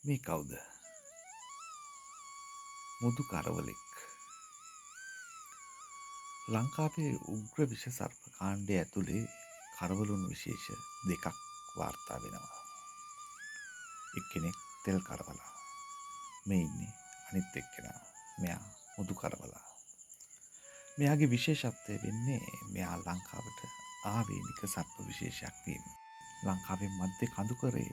මේ කවුද? මුදු කරවලෙක්. ලංකාවේ උග්‍ර විෂ සර්ප කාණ්ඩය ඇතුලේ කරවලුන් විශේෂ දෙකක් වාර්තා වෙනවා. එක්කෙනෙක් තෙල් කරවලා. මේ ඉන්නේ අනිත් එක්කෙනා. මෙයා මුදු කරවලා. මෙයාගේ විශේෂත්වය වෙන්නේ මෙයා ලංකාවට ආවේනික සර්ප විශේෂයක් වීම. ලංකාවේ මධ්‍ය කඳුකරේ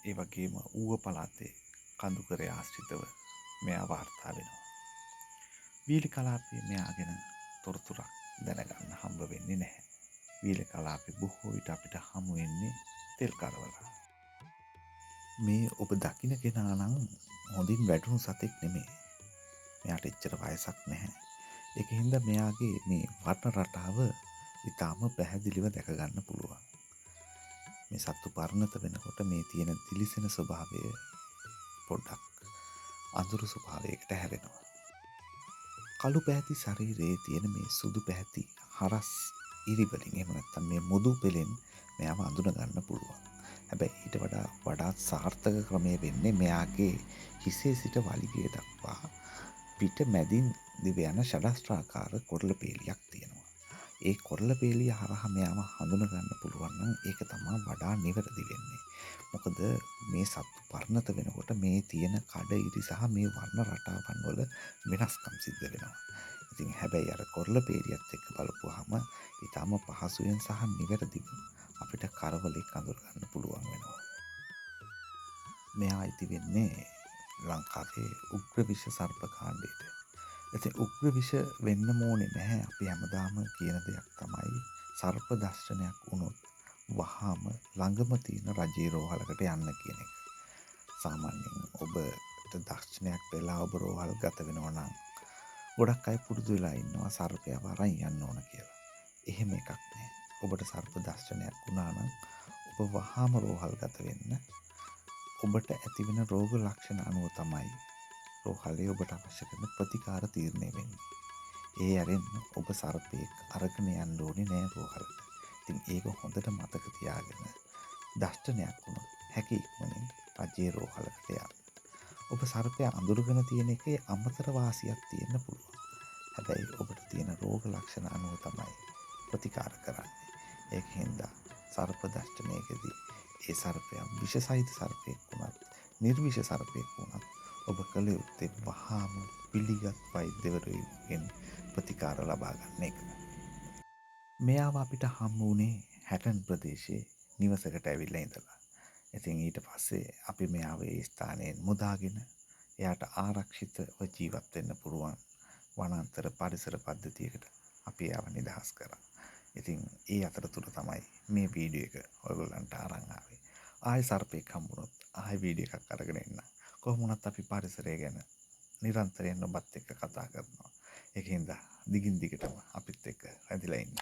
ඒ වගේම ඌව පළාතේ කඳුකරේ ආශ්‍රිතව මෙයා වාර්තා වෙනවා. වීලි කලාපයේ මෙයා ගැන තොරතුරක් දැනගන්න හම්බ වෙන්නේ නැහැ. වීලි කලාපේ බොහෝ විට අපිට හමු වෙන්නේ තෙල් කරවලා. මේ ඔබ දකින කෙනා නම් හොඳින් වැටුණු සතෙක් නෙමෙයි. මෙයාට එච්චර වයසක් නැහැ. ඒක හින්දා මෙයාගේ මේ වර්ණ රටාව ඊටාම පැහැදිලිව දැක ගන්න පුළුවන්. මේ සත්තු පරිණත වෙනකොට මේ තියෙන දිලිසෙන ස්වභාවය පොඩ්ඩක් අඳුරු ස්වභාවයකට හැරෙනවා. කළු පැහැති ශරීරයේ තියෙන මේ සුදු පැහැති හරස් ඉරිවලින් එහෙම නැත්නම් මේ මුදු පෙලෙන් මෙයාව අඳුන ගන්න පුළුවන්. හැබැයි ඊට වඩාත් සාර්ථක ක්‍රමය වෙන්නේ මෙයාගේ හිසේ සිට වලිගය දක්වා පිට මැදින් දිව යන ෂඩස්ත්‍රාකාර කොරළ පේලියක් තියෙනවා. ඒ කොරළ පේලිය හරහා මෙයාව හඳුන ගන්න පුළුවන් නම් ඒක තමයි වඩා නිවැරදි වෙන්නේ. මොකද මේ සත්තු පරිණත වෙනකොට මේ තියෙන කඩ ඉරි සහ මේ වර්ණ රටාවන් වල වෙනස්කම් සිද්ධ වෙනවා. ඉතින් හැබැයි අර කොරළ පේලියත් එක්ක බලපුවාම ඊටම පහසුවෙන් සහ නිවැරදිව අපිට කරවලෙක් අඳුර ගන්න පුළුවන් වෙනවා. මෙයා අයිති වෙන්නේ ලංකාවේ උග්‍ර විෂ සර්ප කාණ්ඩයට. ඉතින් උග්‍ර විෂ වෙන්න ඕනේ නැහැ. අපි හැමදාම කියන දෙයක් තමයි සර්ප දර්ශනයක් වුණොත් වහාම ළඟම තියෙන රජේ රෝහලකට යන්න කියන එක. සාමාන්‍යයෙන් ඔබට දර්ශනයක් වෙලා ඔබ රෝහල් ගත වෙනවා නම් ගොඩක් අය පුරුදු වෙලා ඉන්නවා සර්පයව අරන් යන්න ඕන කියලා. එහෙම එකක් නෑ. ඔබට සර්ප දර්ශනයක් වුණා නම් ඔබ වහාම රෝහල් ගත වෙන්න. ඔබට ඇතිවෙන රෝග ලක්ෂණ අනුව තමයි රෝහලේ ඔබට අවශ්‍ය කරන ප්‍රතිකාර තීරණය වෙන්නේ. ඒ අරින්න ඔබ සර්පයෙක් අරගෙන යන්න ඕනේ නෑ රෝහලට. ඉතින් ඒක හොඳට මතක තියාගෙන දර්ශනයක් වුණොත් හැකි ඉක්මනින් රජයේ රෝහලකට යන්න. ඔබ සර්පයා අඳුරගෙන තියෙන එකේ අමතර වාසියක් තියෙන්න පුළුවන්. හැබැයි ඔබට තියෙන රෝග ලක්ෂණ අනුව තමයි ප්‍රතිකාර කරන්නේ. ඒක හින්දා සර්ප දර්ශනයකදී ඒ සර්පයා විෂ සහිත සර්පයෙක් වුණත් නිර්විෂ සර්පයෙක් වුණත් ඔබ කළ යුත්තේ වහාම පිළිගත් වෛද්‍යවරුන්ගෙන් ප්‍රතිකාර ලබා ගන්න එක. මෙයාව අපිට හම්බ වුණේ හැටන් ප්‍රදේශයේ නිවසකට ඇවිල්ලා ඉඳලා. ඉතින් ඊට පස්සේ අපි මෙයාව ඒ ස්ථානයෙන් මුදාගෙන එයාට ආරක්ෂිතව ජීවත් වෙන්න පුළුවන් වනාන්තර පරිසර පද්ධතියකට අපි එයාව නිදහස් කරා. ඉතින් ඒ අතරතුර තමයි මේ වීඩියෝ එක ඔයගොල්ලන්ට අරන් ආවේ. ආයෙ සර්පෙක් හම්බුනොත් ආයෙ වීඩියෝ එකක් අරගෙන එන්න. කොහොම වුණත් අපි පරිසරය ගැන නිරන්තරයෙන් ඔබත් එක්ක කතා කරනවා. ඒකින්ද දිගින් දිගටම අපිත් එක්ක රැඳිලා ඉන්න.